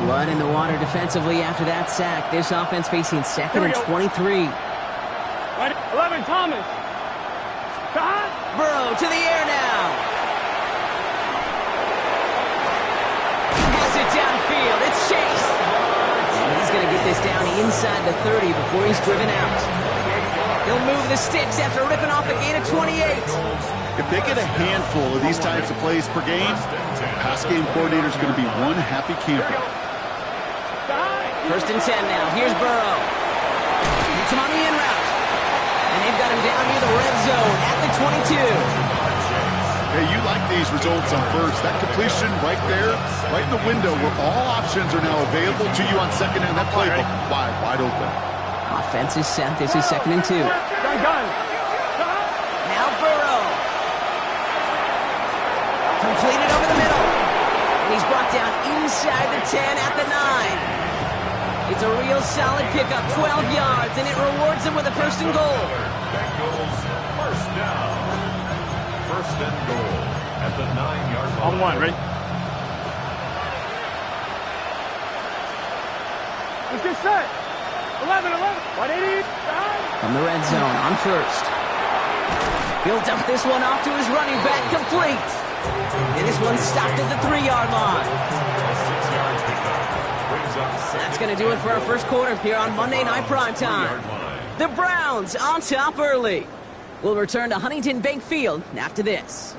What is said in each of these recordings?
Blood in the water defensively after that sack. This offense facing 2nd and 23. 11, Thomas. Burrow to the air now. Has it downfield. It's Chase. And he's going to get this down inside the 30 before he's driven out. He'll move the sticks after ripping off a gain of 28. If they get a handful of these types of plays per game, pass game coordinator's going to be one happy camper. 1st and 10 now. Here's Burrow. Gets him on the in route. And they've got him down near the red zone at the 22. Hey, you like these results on first. That completion right there, right in the window where all options are now available to you on 2nd and that playbook wide open. Offense is set. This is 2nd and 2. Now Burrow. Completed over the middle. And he's brought down inside the 10 at the 9. It's a real solid pickup, 12 yards, and it rewards him with a 1st and goal. Bengals first down. 1st and goal at the 9-yard line. On one, ready? Let's get set. 11. 180. From the red zone on 1st. He'll dump this one off to his running back, complete. And this one stopped at the 3-yard line. That's going to do it for our 1st quarter here on Monday Night Primetime. The Browns on top early. We'll return to Huntington Bank Field after this.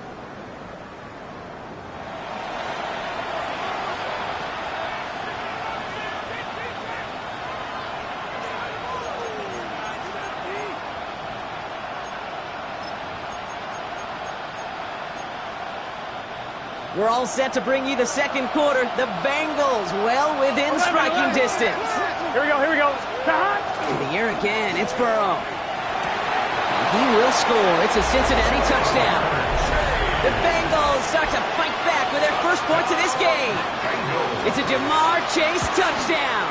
We're all set to bring you the 2nd quarter. The Bengals well within striking distance. Here we go. In the air again, it's Burrow. And he will score. It's a Cincinnati touchdown. The Bengals start to fight back with their 1st points of this game. It's a Jamar Chase touchdown.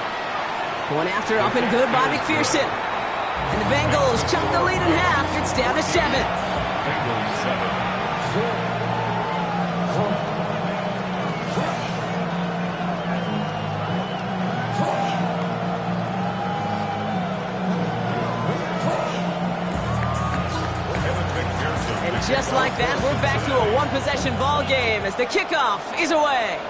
Going after up and good by McPherson. And the Bengals chunk the lead in half. It's down to 7. Bengals 7. Just like that, we're back to a one-possession ball game as the kickoff is away.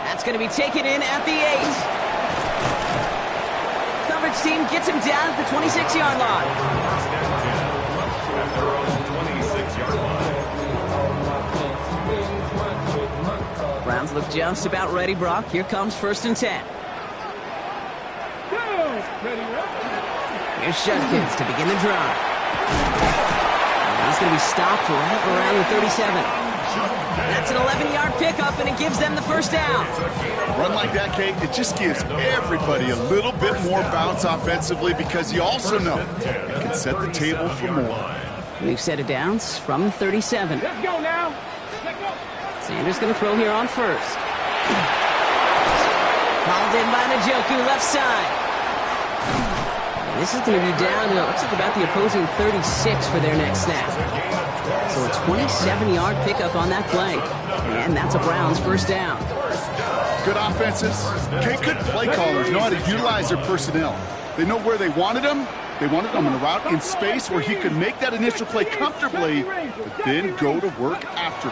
That's going to be taken in at the 8. Coverage team gets him down at the 26-yard line. Browns look just about ready, Brock. Here comes 1st and 10. Here's Judkins to begin the drive. He's going to be stopped right around the 37. That's an 11-yard pickup, and it gives them the 1st down. Run like that, Kate, it just gives everybody a little bit more bounce offensively because you also know it can set the table for more. We've set it downs from the 37. Let's go now. Sanders going to throw here on 1st. Hauled in by Njoku, left side. This is going to be down to, looks like about the opposing 36 for their next snap. So a 27-yard pickup on that play. And that's a Browns 1st down. Good offenses. Okay, good play callers know how to utilize their personnel. They know where they wanted them. They wanted them on a route in space where he could make that initial play comfortably, but then go to work after.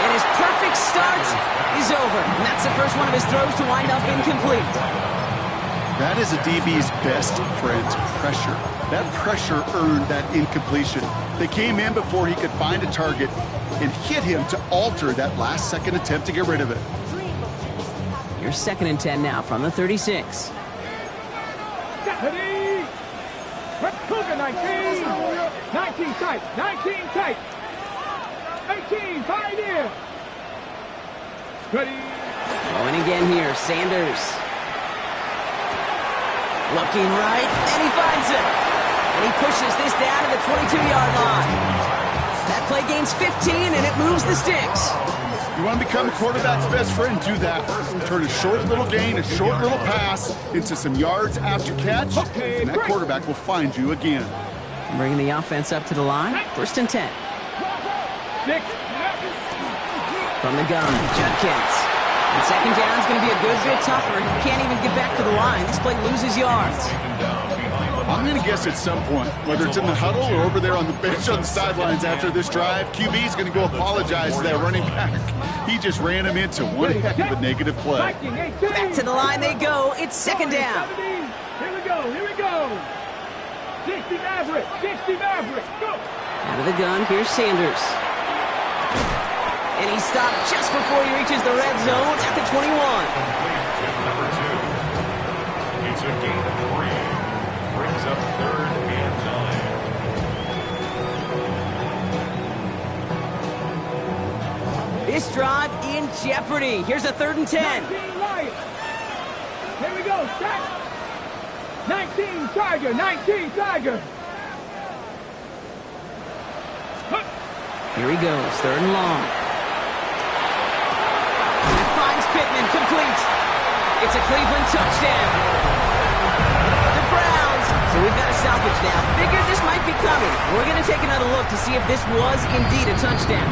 And his perfect start is over. And that's the first one of his throws to wind up incomplete. That is a DB's best friend, pressure. That pressure earned that incompletion. They came in before he could find a target and hit him to alter that last-second attempt to get rid of it. Here's 2nd and 10 now from the 36. 19 tight. 19 tight. 18, 5 here. Ready. Going again here, Sanders. Looking right, and he finds it. And he pushes this down to the 22-yard line. That play gains 15, and it moves the sticks. You want to become a quarterback's best friend, do that. Turn a short little gain, a short little pass into some yards after catch, and that quarterback will find you again. Bringing the offense up to the line. 1st and 10. 6. From the gun, Judkins. And second down is going to be a good bit tougher. He can't even get back to the line. This play loses yards. I'm going to guess at some point, whether it's in the huddle or over there on the bench on the sidelines after this drive, QB is going to go apologize to that running back. He just ran him into one heck of a negative play. Back to the line they go. It's second down. Here we go. 60 Maverick, go. Out of the gun, here's Sanders. And he stopped just before he reaches the red zone at the 21. Number 2. It's a gain of 3. Brings up 3rd and 9. This drive in jeopardy. Here's a 3rd and 10. 19 Lions. Here we go, set. 19 Tiger. Here he goes, 3rd and long. He finds Pittman, complete. It's a Cleveland touchdown. The Browns. So we've got a salvage now. Figured this might be coming. We're going to take another look to see if this was indeed a touchdown.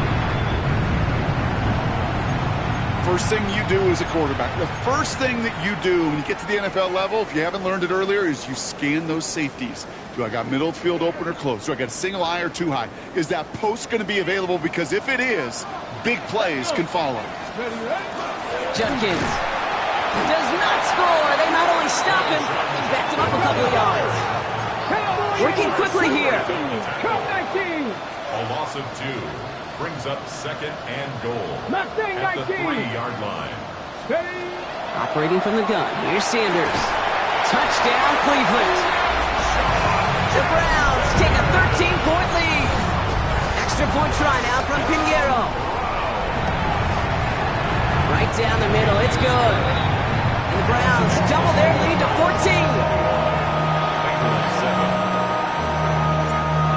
First thing you do as a quarterback, the first thing that you do when you get to the NFL level, if you haven't learned it earlier, is you scan those safeties. Do I got middle of the field open or close? Do I got a single high or two high? Is that post going to be available? Because if it is, big plays can follow. Judkins does not score. They not only stop him, they backed him up a couple of yards. Working quickly here. A loss of 2. Brings up 2nd and goal at the 3-yard line. Operating from the gun. Here's Sanders. Touchdown, Cleveland. The Browns take a 13-point lead. Extra point try now from Pinheiro. Right down the middle. It's good. And the Browns double their lead to 14.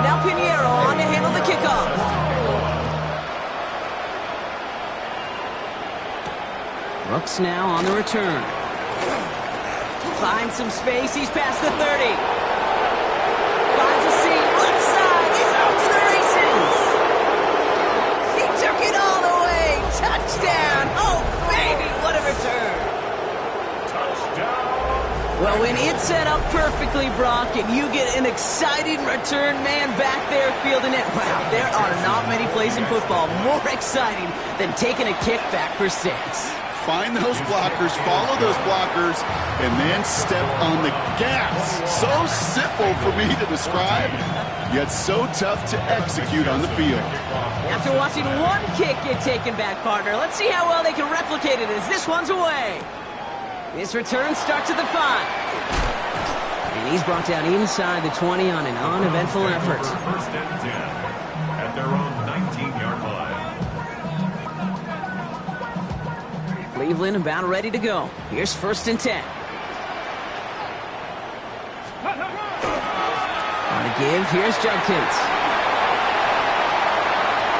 Now Pinheiro on to handle the kickoff. Brooks now on the return. Finds some space. He's past the 30. Finds a seam. Left side. He's off to the races. He took it all the way. Touchdown. Oh, baby. What a return. Touchdown. Well, when it's set up perfectly, Brock, and you get an exciting return man back there fielding it, wow, there are not many plays in football more exciting than taking a kick back for 6. Find those blockers, follow those blockers, and then step on the gas. So simple for me to describe, yet so tough to execute on the field. After watching one kick get taken back, partner, let's see how well they can replicate it as this one's away. This return starts at the 5. And he's brought down inside the 20 on an uneventful effort. 1st and 10 at their own 19-yard line. Cleveland about ready to go. Here's 1st and 10. On to give. Here's Judkins.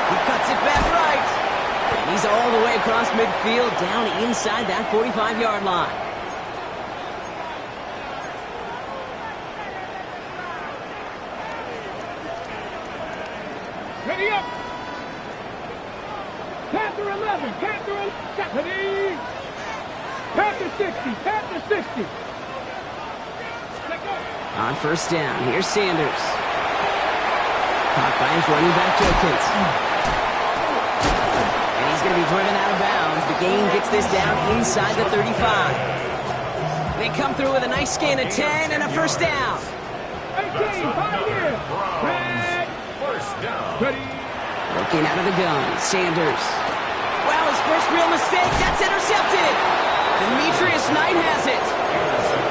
He cuts it back right. And he's all the way across midfield, down inside that 45-yard line. Ready up. Panther 11. Panther 60. On 1st down, here's Sanders. Caught by his running back, Judkins. And he's going to be driven out of bounds. The gain gets this down inside the 35. They come through with a nice gain of 10 and a 1st down. 18, 5 here. First down. Looking out of the gun, Sanders. Wow, his first real mistake. That's intercepted. Demetrius Knight has it.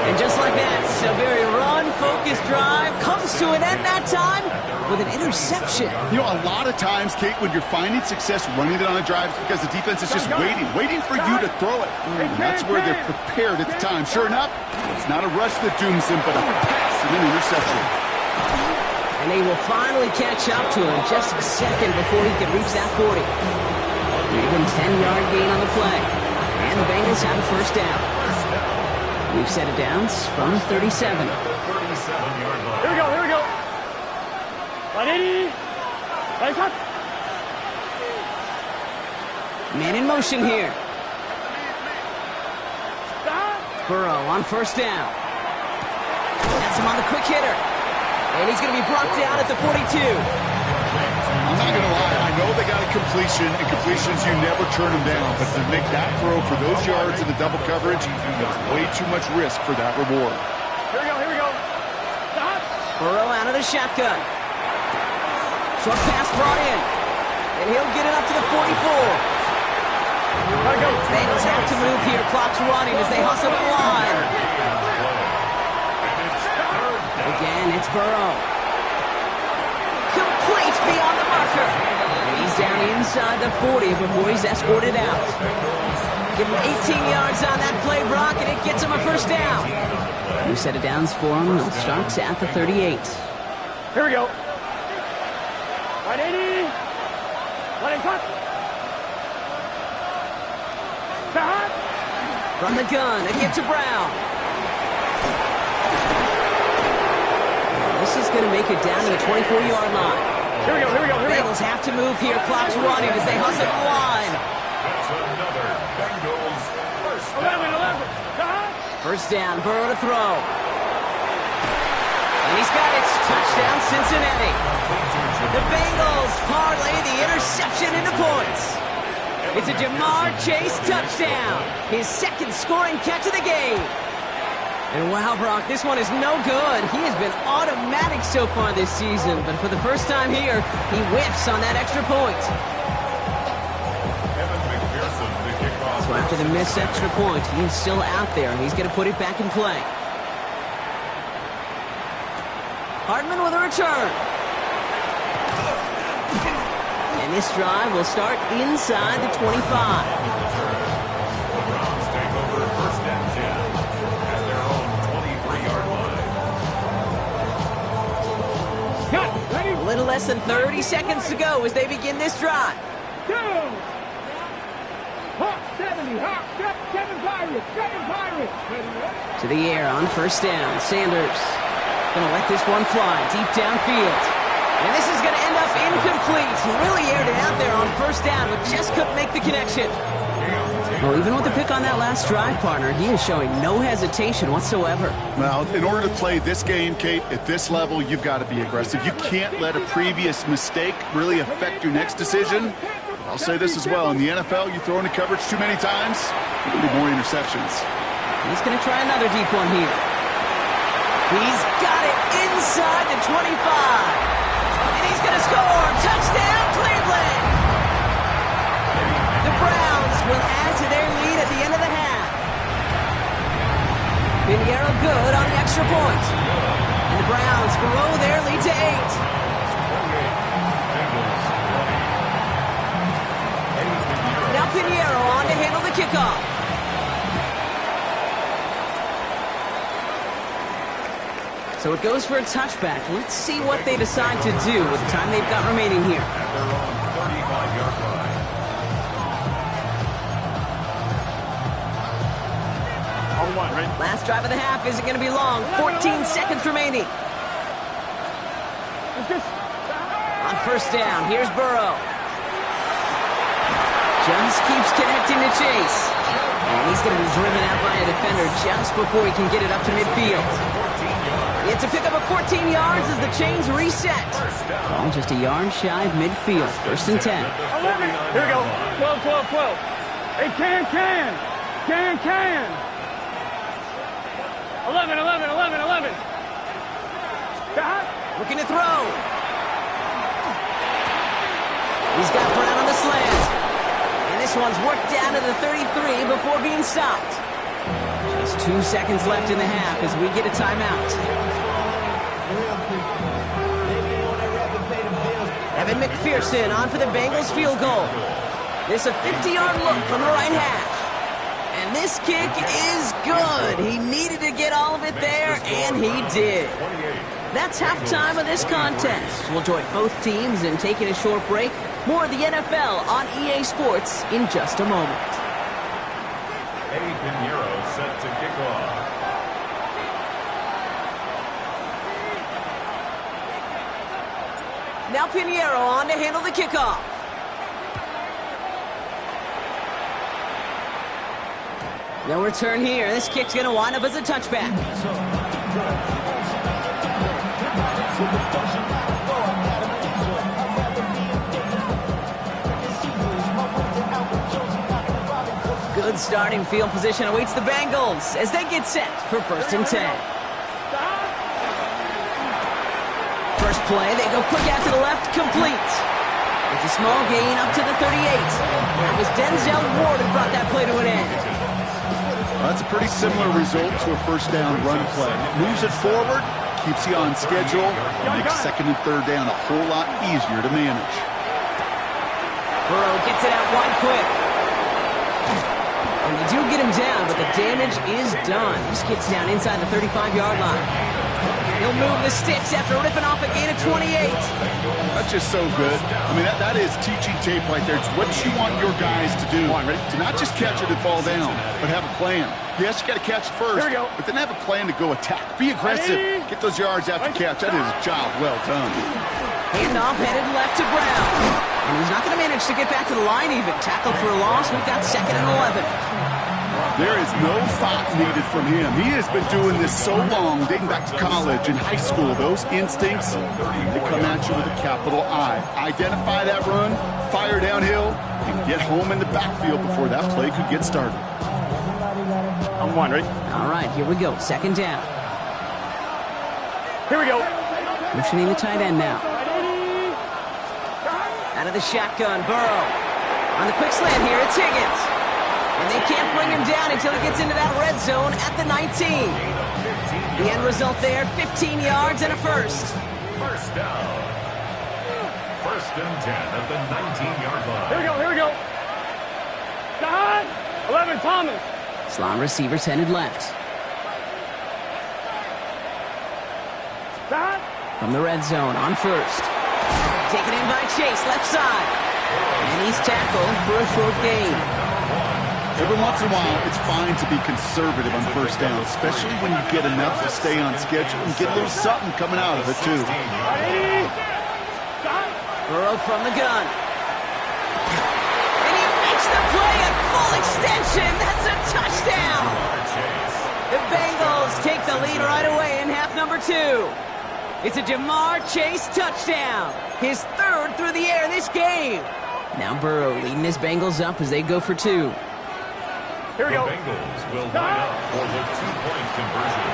And just like that, a very run-focused drive comes to an end that time with an interception. You know, a lot of times, Kate, when you're finding success running it on a drive, it's because the defense is just waiting for you to throw it. And that's where they're prepared at the time. Sure enough, it's not a rush that dooms them, but a pass and an interception. And they will finally catch up to him just a second before he can reach that 40. Even 10-yard gain on the play. And the Bengals have a 1st down. We've set it down from 37. 37-yard line. Here we go. Ready? Right up. Man in motion here. Burrow on first down. That's him on the quick hitter. And he's going to be brought down at the 42. I'm not going to lie. I know they got a completion, and completions, you never turn them down. But to make that throw for those yards in the double coverage, that's way too much risk for that reward. Here we go. Stop. Burrow out of the shotgun. Short pass brought in. And he'll get it up to the 44. Bengals have to move here. Clock's running as they hustle the line. Again, it's Burrow. Complete beyond the marker. And he's down inside the 40 before he's escorted out. Give him 18 yards on that play, Brock, and it gets him a first down. New set of downs for him. It starts at the 38. Here we go. 180. 180. From the gun, a give to Brown. This is going to make it down to the 24-yard line. Here we go. Bengals have to move here. Clock's running as they hustle the line. That's another Bengals first down. 11. First down, Burrow to throw. And he's got it. Touchdown, Cincinnati. The Bengals parlay the interception into points. It's a Jamar Chase touchdown. His second scoring catch of the game. And wow, Brock, this one is no good. He has been automatic so far this season, but for the first time here, he whiffs on that extra point. So after the missed extra point, he's still out there, and he's going to put it back in play. Hardman with a return. And this drive will start inside the 25. The Browns take over first and 10 at their own 23-yard line. A little less than 30 seconds to go as they begin this drive. 2. Hawk 70. Hawk 7 Pirates. To the air on first down. Sanders going to let this one fly deep downfield. And this is going to end up incomplete. He really aired it out there on first down, but just couldn't make the connection. Well, even with the pick on that last drive, partner, he is showing no hesitation whatsoever. Well, in order to play this game, Kate, at this level, you've got to be aggressive. You can't let a previous mistake really affect your next decision. I'll say this as well. In the NFL, you throw into coverage too many times, there'll be more interceptions. He's going to try another deep one here. He's got it inside the 25. And he's going to score. Touchdown, Cleveland. The Browns will add to their lead at the end of the half. Pinheiro good on the extra point. And the Browns grow their lead to 8. Now Pinheiro on to handle the kickoff. So it goes for a touchback. Let's see what they decide to do with the time they've got remaining here. At their own 35-yard line. On one, right? Last drive of the half isn't going to be long. 14 seconds remaining. On first down, here's Burrow. Just keeps connecting to Chase. And he's going to be driven out by a defender just before he can get it up to midfield. It's a pickup of 14 yards as the chains reset. Ball just a yard shy of midfield. First and 10. 11. Here we go. 12. Hey, can. 11. Looking to throw. He's got Brown on the slant. And this one's worked down to the 33 before being stopped. Just 2 seconds left in the half as we get a timeout. Evan McPherson on for the Bengals field goal. This a 50-yard look from the right hash. And this kick is good. He needed to get all of it there, and he did. That's halftime of this contest. We'll join both teams in taking a short break. More of the NFL on EA Sports in just a moment. Eddie Pinheiro set to kick off. Now Pinheiro on to handle the kickoff. No return here. This kick's going to wind up as a touchback. Good starting field position awaits the Bengals as they get set for 1st and 10. First play, they go quick out to the left, complete. It's a small gain up to the 38. It was Denzel Ward who brought that play to an end. Well, that's a pretty similar result to a first down run play. Moves it forward, keeps you on schedule, and makes 2nd and 3rd down a whole lot easier to manage. Burrow gets it out wide quick. And they do get him down, but the damage is done. This gets down inside the 35-yard line. He'll move the sticks after ripping off a gain of 28. That's just so good. I mean, that is teaching tape right there. It's what you want your guys to do. To not just catch it and fall down, but have a plan. Yes, you got to catch it first, but then have a plan to go attack. Be aggressive. Get those yards after catch. That is a job well done. Handoff headed left to Brown. And he's not going to manage to get back to the line even. Tackled for a loss. We've got 2nd and 11. There is no thought needed from him. He has been doing this so long, dating back to college and high school. Those instincts, they come at you with a capital I. Identify that run, fire downhill, and get home in the backfield before that play could get started. I'm one, ready? All right, here we go. 2nd down. Here we go. Motioning the tight end now. Out of the shotgun, Burrow. On the quick slant here, it's Higgins. And they can't bring him down until he gets into that red zone at the 19. The end result there, 15 yards and a first. First down. 1st and 10 at the 19-yard line. Here we go. John! 11, Thomas. Slot receivers headed left. John! From the red zone on 1st. Taken in by Chase, left side. And he's tackled for a short gain. Every once in a while, it's fine to be conservative on 1st down, especially when you get enough to stay on schedule and get a little something coming out of it, too. Burrow from the gun. And he makes the play at full extension. That's a touchdown. The Bengals take the lead right away in half number 2. It's a Jamar Chase touchdown. His 3rd through the air this game. Now Burrow leading his Bengals up as they go for 2. Here we go. The Bengals will line up for the 2-point conversion.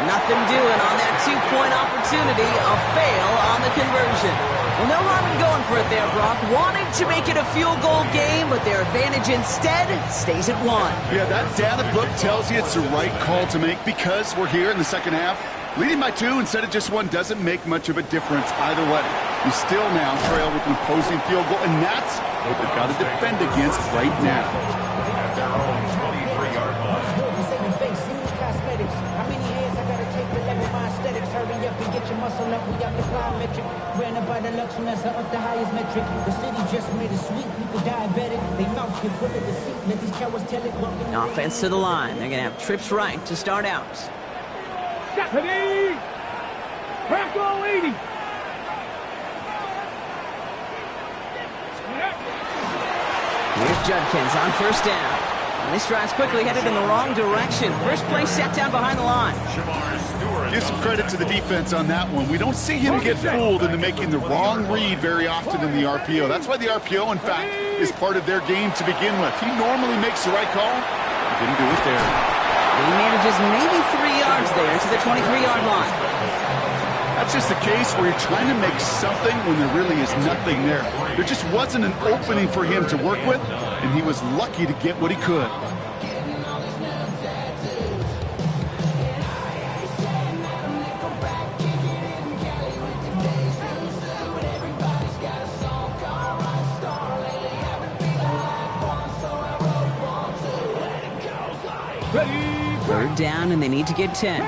Nothing doing on that 2-point opportunity. A fail on the conversion. Well, no harm in going for it there, Brock. Wanted to make it a field goal game, but their advantage instead stays at 1. Yeah, that data book tells you it's the right call to make because we're here in the 2nd half. Leading by 2 instead of just 1 doesn't make much of a difference either way. You still now trail with an opposing field goal, and that's what they've got to defend against right now. At their own 23-yard line. How many years I gotta take to level my aesthetics? Hurry up and get your muscle up. We got the plyometric. Ran up by the luxuriness up the highest metric. The city just made it sweet. People diabetic. They mouth get full of deceit. Let these cowards tell it. Offense to the line. They're going to have trips right to start out. Stephanie! Crackle 80! Here's Judkins on 1st down. And this drive's quickly headed in the wrong direction. First play set down behind the line. Give some credit to the defense on that one. We don't see him get fooled into making the wrong read very often in the RPO. That's why the RPO, in fact, is part of their game to begin with. He normally makes the right call. He didn't do it there. He manages maybe 3 yards there to the 23-yard line. That's just the case where you're trying to make something when there really is nothing there. There just wasn't an opening for him to work with, and he was lucky to get what he could. Third down, and they need to get 10.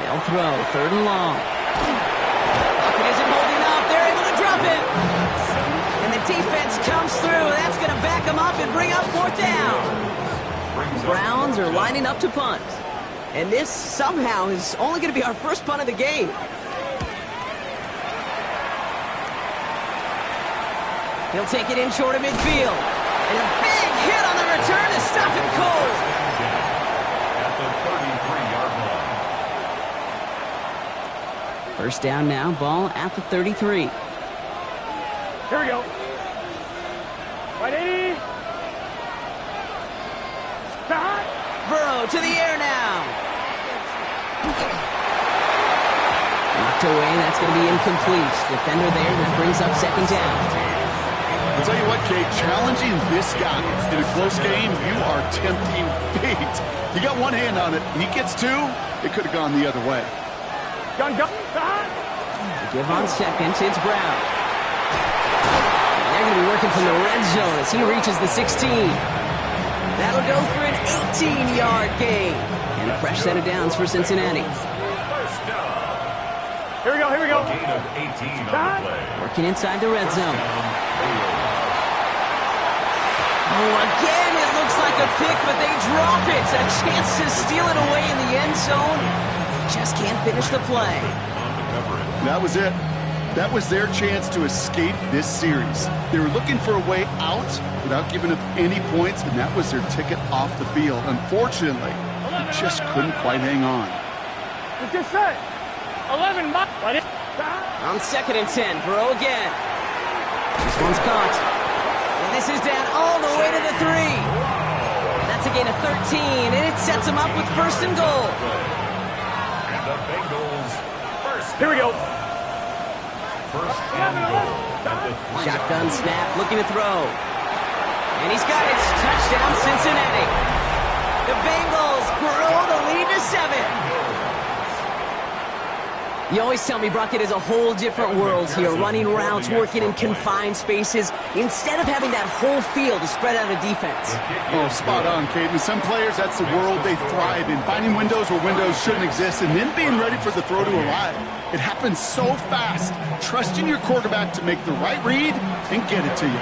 They'll throw, 3rd and long. Pocket isn't holding up. They're able to drop it. And the defense comes through. That's going to back them up and bring up 4th down. Browns are lining up to punt. And this somehow is only going to be our first punt of the game. He'll take it in short of midfield. And a big hit on the return to stop him cold. At the 33-yard line. First down now, ball at the 33. Here we go. Ready? Start. Burrow to the air now. Knocked away, that's going to be incomplete. Defender there, which brings up second down. I'll tell you what, Kate, challenging this guy in a close game, you are tempting fate. You got one hand on it, he gets two, it could have gone the other way. Gun, gun, Give on second, it's Brown. And they're going to be working from the red zone as he reaches the 16. That'll go for an 18-yard gain. And a fresh set of downs for Cincinnati. First down. Here we go, here we go. A gain of 18 on the play. Working inside the red zone. Down, Oh, again, it looks like a pick, but they drop it. A chance to steal it away in the end zone. Just can't finish the play. on the coverage. That was it. That was their chance to escape this series. They were looking for a way out without giving up any points, and that was their ticket off the field. Unfortunately, they just couldn't quite hang on. It's just set. 11 miles. On second and 10, Burrow again. This one's caught. And this is down all the way to the 3. That's a gain of 13, and it sets them up with first and goal. And the Bengals first. Here we go. First and goal. At the 3-yard Shotgun line. snap, looking to throw. And he's got it. Touchdown, Cincinnati. The Bengals grow the lead to 7. You always tell me, Brock, it is a whole different world here. Running routes, working in confined spaces, instead of having that whole field to spread out a defense. Oh, spot on, Kate. With some players, that's the world they thrive in. Finding windows where windows shouldn't exist and then being ready for the throw to arrive. It happens so fast. Trusting your quarterback to make the right read and get it to you.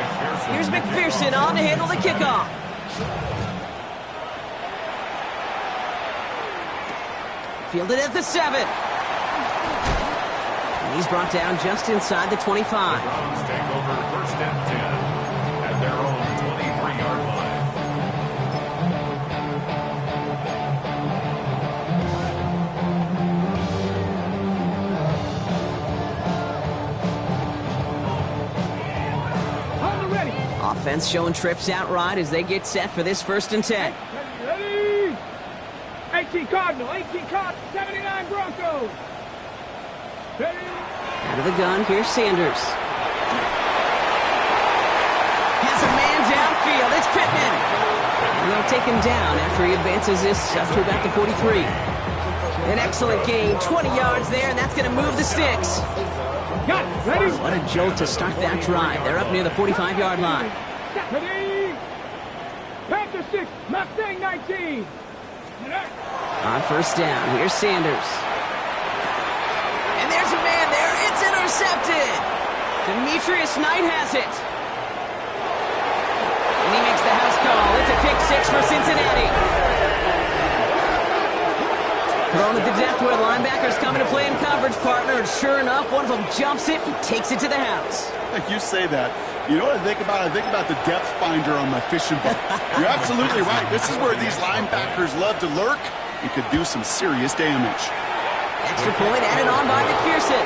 Here's McPherson on to handle the kickoff. Fielded at the 7. And he's brought down just inside the 25. Browns take over first and 10 at their own 23-yard line. Hold it ready. Offense showing trips out right as they get set for this first and 10. Ready. 18 Cardinal, 18 Cardinal, 79 Broncos. Ready. Out of the gun, here's Sanders. Has a man downfield, it's Pittman. And they'll take him down after he advances this up to about the 43. An excellent gain, 20 yards there, and that's going to move the sticks. Got it. Ready. What a jolt to start that drive. They're up near the 45-yard line. Ready. Panther 6, Mustang 19. On first down, here's Sanders. And there's a man there. It's intercepted. Demetrius Knight has it. And he makes the house call. It's a pick 6 for Cincinnati. Thrown at the depth where linebackers coming to play in coverage, partner. And sure enough, one of them jumps it and takes it to the house. You say that. You know what I think about? I think about the depth finder on my fishing boat. You're absolutely right. This is where these linebackers love to lurk and could do some serious damage. Extra point added on by McPherson.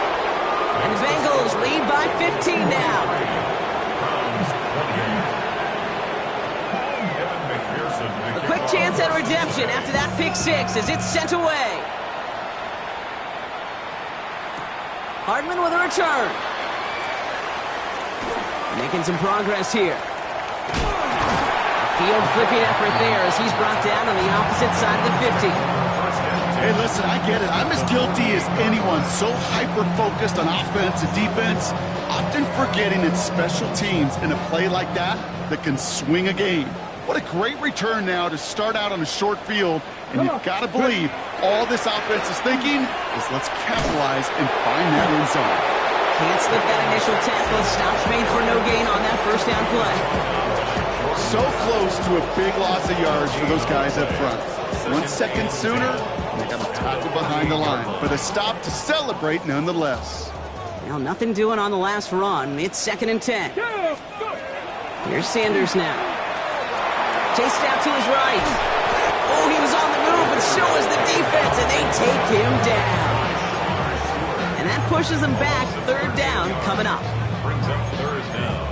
And the Bengals lead by 15 now. Evan McPherson. A quick chance at redemption after that pick 6 as it's sent away. Hardman with a return. Making some progress here. Field flipping effort there as he's brought down on the opposite side of the 50. Hey, listen, I get it. I'm as guilty as anyone. So hyper-focused on offense and defense, often forgetting it's special teams in a play like that can swing a game. What a great return now to start out on a short field, and you've got to believe all this offense is thinking is let's capitalize and find that end zone. Can't slip that initial tackle. Stops made for no gain on that first down play. So close to a big loss of yards for those guys up front. 1 second sooner, they got a tackle behind the line, but a stop to celebrate nonetheless. Well, nothing doing on the last run. It's 2nd and 10. Here's Sanders now. Chased out to his right. Oh, he was on the move, but so was the defense, and they take him down. And that pushes them back. 3rd down coming up. Brings up 3rd down.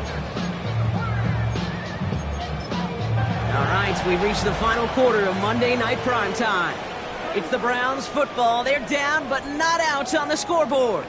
All right, we've reached the final quarter of Monday Night Primetime. It's the Browns football. They're down, but not out on the scoreboard.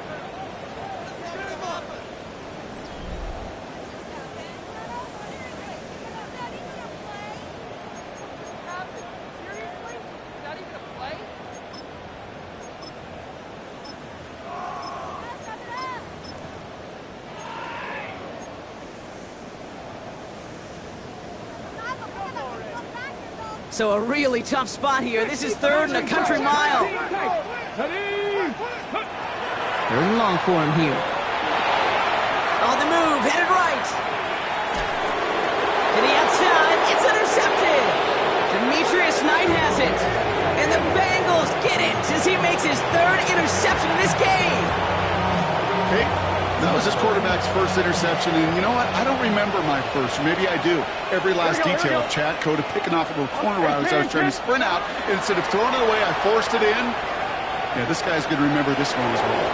So a really tough spot here. This is 3rd and a country mile. 3rd and long for him here. On the move, headed right. To the outside, it's intercepted. Demetrius Knight has it. And the Bengals get it as he makes his 3rd interception of this game. Okay, that was his quarterback's first interception, and you know what? I don't remember my first, or maybe I do. Every last detail of Chad Cota picking off a little corner route as I was trying to sprint out, and instead of throwing it away, I forced it in. Yeah, this guy's going to remember this one as well.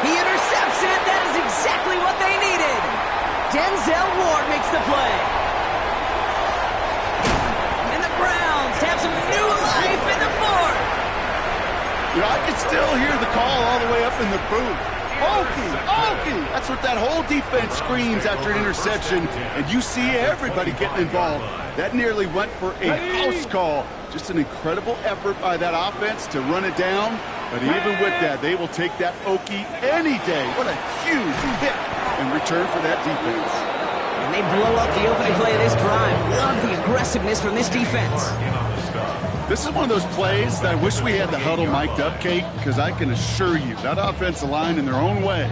He intercepts it. That is exactly what they needed. Denzel Ward makes the play. And the Browns have some new life in the 4th. You know, I can still hear the call all the way up in the booth. Okie, Okie! That's what that whole defense screams after an interception, and you see everybody getting involved. That nearly went for a house call. Just an incredible effort by that offense to run it down, but even with that, they will take that Okie any day. What a huge hit in return for that defense. And they blow up the opening play of this drive. Love the aggressiveness from this defense. This is one of those plays that I wish we had the huddle mic'd up, Kate, because I can assure you that offensive line in their own way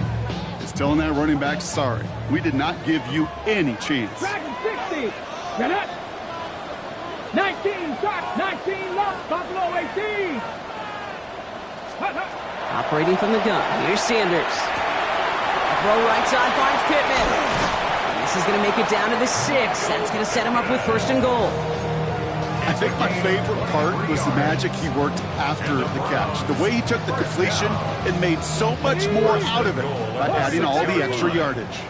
is telling that running back, sorry, we did not give you any chance. 60. 19 shot, 19 left, Buffalo 18. Operating from the gun, here's Sanders. Throw right side finds Pittman. And this is going to make it down to the 6. That's going to set him up with 1st and goal. I think my favorite part was the magic he worked after the catch. The way he took the completion and made so much more out of it by adding all the extra yardage.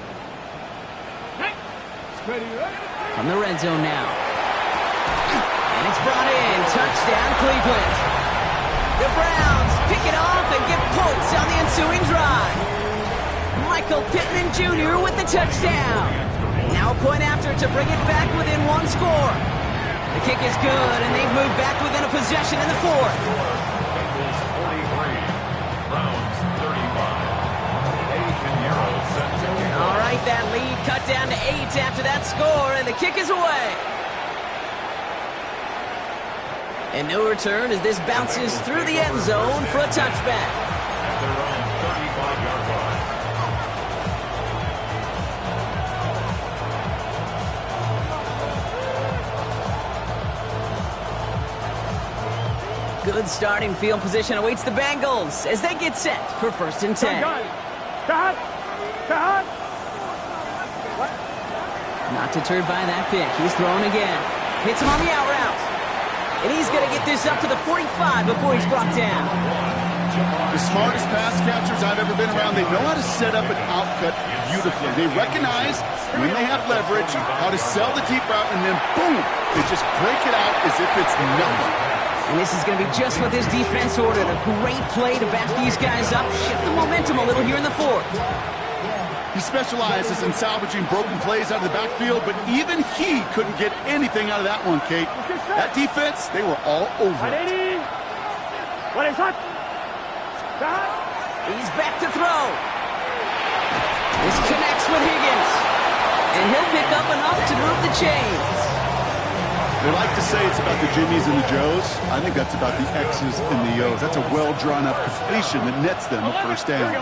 From the red zone now. And it's brought in. Touchdown, Cleveland. The Browns pick it off and get points on the ensuing drive. Michael Pittman Jr. with the touchdown. Now a point after to bring it back within 1 score. The kick is good, and they've moved back within a possession in the 4th. Bengals 43, Browns 35. All right, that lead cut down to 8 after that score, and the kick is away. And no return as this bounces through the end zone for a touchback. At their own 35-yard line. Good starting field position awaits the Bengals as they get set for 1st and 10. Stop. Not deterred by that pick. He's throwing again. Hits him on the out route. And he's going to get this up to the 45 before he's brought down. The smartest pass catchers I've ever been around, they know how to set up an outcut beautifully. They recognize when they have leverage, how to sell the deep route, and then boom, they just break it out as if it's nothing. And this is going to be just what this defense ordered. A great play to back these guys up, shift the momentum a little here in the 4th. He specializes in salvaging broken plays out of the backfield, but even he couldn't get anything out of that one, Kate. That defense, they were all over it. What is that? He's back to throw. This connects with Higgins. And he'll pick up enough to move the chains. They like to say it's about the Jimmies and the Joes. I think that's about the X's and the O's. That's a well-drawn-up completion that nets them a 1st down.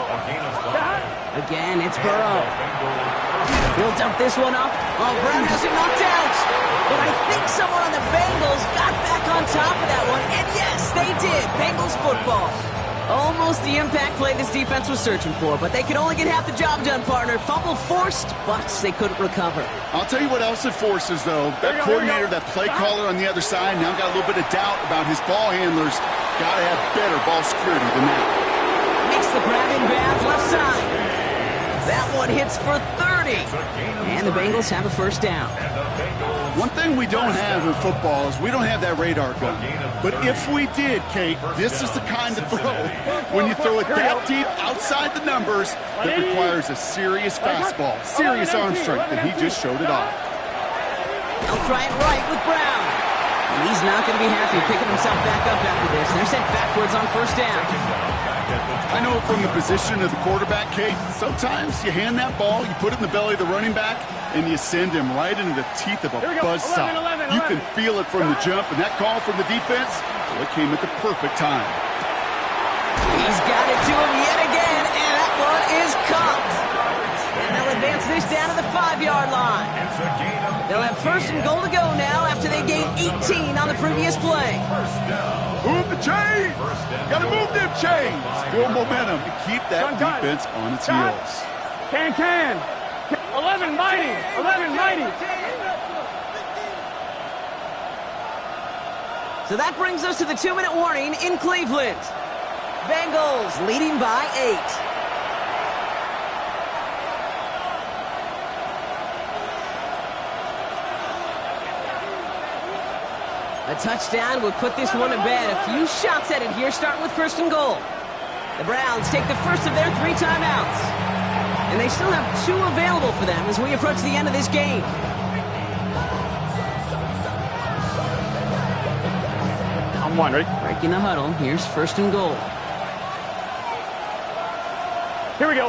Again, it's Burrow. He'll dump this one up. Oh, Brown has it knocked out. But I think someone on the Bengals got back on top of that one. And yes, they did. Bengals football. Almost the impact play this defense was searching for, but they could only get half the job done, partner. Fumble forced, but they couldn't recover. I'll tell you what else it forces, though. That coordinator, that play caller on the other side, now got a little bit of doubt about his ball handlers. Got to have better ball security than that. Makes the grab in bounds left side. That one hits for 30. And the Bengals have a first down. One thing we don't have in football is we don't have that radar gun. But if we did, Kate, this is the kind of throw. When you throw it that deep outside the numbers, that requires a serious fastball, serious arm strength, and he just showed it off. They'll try it right with Brown. And he's not going to be happy picking himself back up after this. They're sent backwards on first down. I know from the position of the quarterback, Kate, sometimes you hand that ball, you put it in the belly of the running back, and you send him right into the teeth of a buzzsaw. You can feel it from the jump, and that call from the defense, well, it came at the perfect time. He's got it to him yet again, and that one is caught. And they'll advance this down to the 5-yard line. They'll have first and goal to go now after they gained 18 on the previous play. Move the chains! Gotta move them chains! Build momentum to keep that defense on its heels. Can. 11 mighty. 11 mighty. So that brings us to the 2-minute warning in Cleveland. Bengals leading by 8. A touchdown would put this one to bed. A few shots at it here, starting with first and goal. The Browns take the first of their 3 timeouts. And they still have 2 available for them as we approach the end of this game. I'm one, ready? Breaking the huddle. Here's first and goal. Here we go.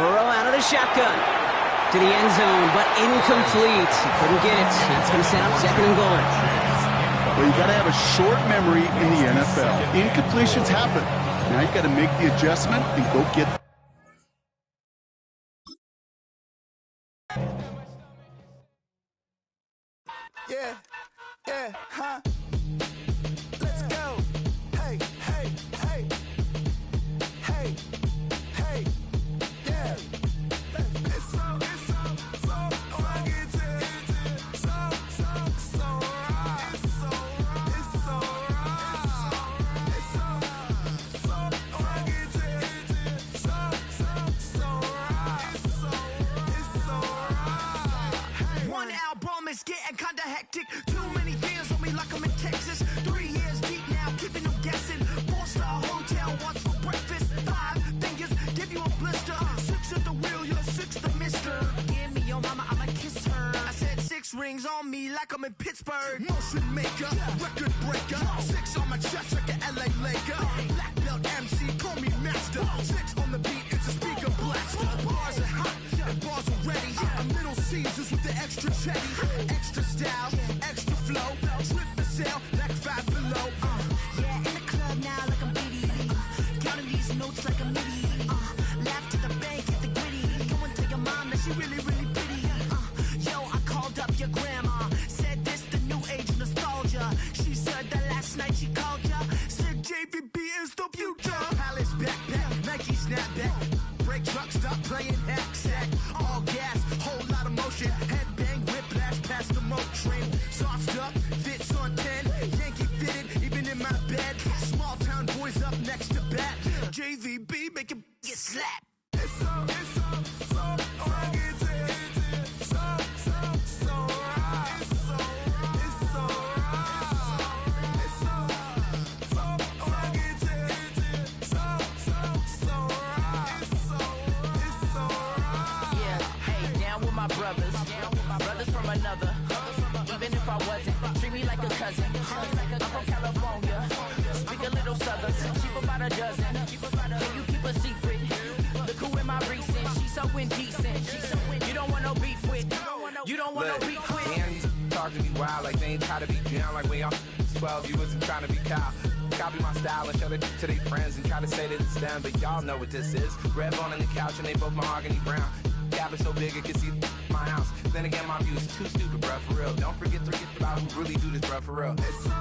Burrow out of the shotgun. To the end zone, but incomplete. He couldn't get it. That's going to set up second and goal. Well, you got to have a short memory in the NFL. Incompletions happen. Now you got to make the adjustment and go get it. Yeah, huh? Let's go. Hey, yeah. It's so One album is getting kinda hectic. Too many fans on me like I'm in Texas. 3 years deep now, keeping them guessing. 4-star hotel, what's for breakfast? 5 fingers, give you a blister. 6 at the wheel, you're 6 the mister. Give me your mama, I'ma kiss her. I said 6 rings on me like I'm in Pittsburgh. Motion maker, record breaker. 6 on my chest like an LA Laker. Black belt MC, call me master. 6 on the beat, it's a speaker blaster. Bars are hot, and bars are ready. A Middle Caesars with the extra chetty. Extra style, extra flow. Slip the sail, like 5 below. Yeah, in the club now like I'm Diddy. Counting these notes like a MIDI. Laugh to the bank, hit the gritty. Go and tell your mom that she really, really pretty. Yo, I called up your grandma. Said this the new age nostalgia. She said that last night she called ya. Said JVB is the future. Palace backpack, Nike snapback. Break truck, stop playing hack sack. All gas, whole lot of motion. Headbang, whiplash, past the moat train. Soft up, fits on 10. Yankee fitted, even in my bed. Small town boys up next to bat. JVB make it get slapped. It's so brothers from another. Even if I wasn't, treat me like a cousin. I'm from California. Speak a little southern. Cheap about a dozen. Can you keep a secret? Look who in my recent. She's so indecent. You don't want no beef with. You don't want no beef with. Damn, talk to me wild like they ain't try to be down. Like when y'all 12, you wasn't trying to be Kyle. Copy my style and show it to their friends and try to say that it's them, but y'all know what this is. Red bone on the couch and they both mahogany brown. Gap is so big it can see my ounce. Then again, my view is too stupid, bruh, for real. Don't forget about who really do this, bruh, for real. It's so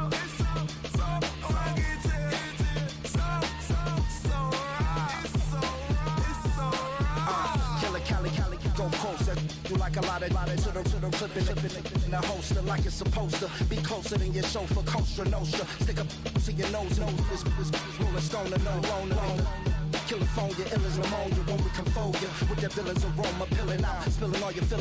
Cali, go closer. You like a lot of to the flipping in the holster like it's supposed to be closer than your chauffeur, Costa Nostra. Stick up to your nose, this rolling stone and alone. Kill the phone, your ill as pneumonia when we confold you with that villain's aroma, pilling out, spilling all your feelings.